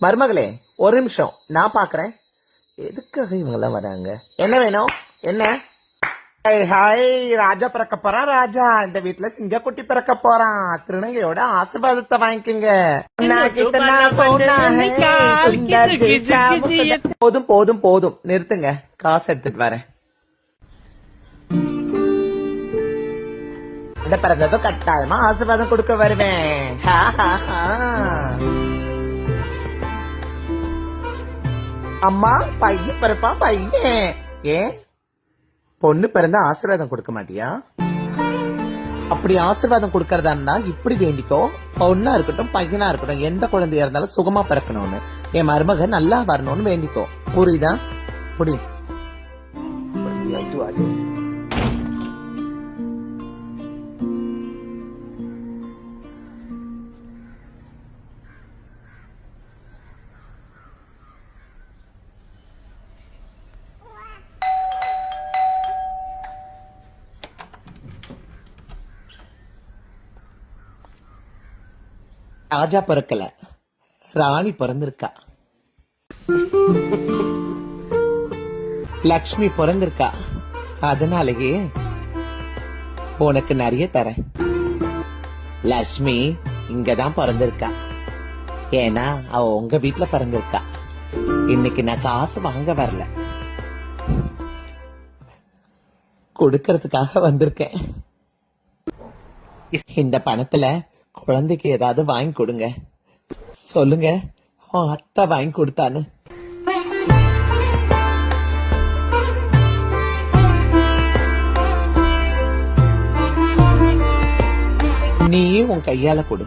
மருமகளே ஒரு நிமிஷம் நான் பாக்குறேன். எதுக்காக இவங்க எல்லாம் வராங்க? என்ன வேணும்? என்ன? ஹாய், ராஜா பிறக்க போறான். ராஜா இந்த வீட்டுல சிங்கக்குட்டி பிறக்க போறான். திருநங்கையோட ஆசீர்வாதத்தை வாங்கிக்கங்க. போதும் போதும் போதும், நிறுத்துங்க. காசு எடுத்துட்டு வரேன். இந்த பிறந்ததும் கட்டாயமா ஆசீர்வாதம் கொடுக்க வருவேன். அம்மா பையன் பிறப்பா பையன். ஏன் பொண்ணு பிறந்த ஆசீர்வாதம் கொடுக்க மாட்டியா? அப்படி ஆசீர்வாதம் கொடுக்கறதா இருந்தா இப்படி வேண்டிக்கோ. பொண்ணா இருக்கட்டும் பையனா இருக்கட்டும், எந்த குழந்தையா இருந்தாலும் சுகமா பிறக்கணும்னு, என் மருமக நல்லா வரணும்னு வேண்டிக்கோ. புரியுதா? புடி. ராஜா பிறக்கல, ராணி பிறந்திருக்கா. லக்ஷ்மி பிறந்திருக்கா. அதனாலேயே உனக்கு நிறைய தரேன். லக்ஷ்மி இங்கதான் பிறந்திருக்கா. ஏன்னா அவ உங்க வீட்டுல பிறந்திருக்கா. இன்னைக்கு நான் காசு வாங்க வரல, கொடுக்கறதுக்காக வந்திருக்கேன். இந்த பணத்துல குழந்தைக்கு ஏதாவது வாங்கி கொடுங்க. சொல்லுங்க, அத்தை வாங்கி கொடுத்தான்னு. நீ உன் கையால கொடு.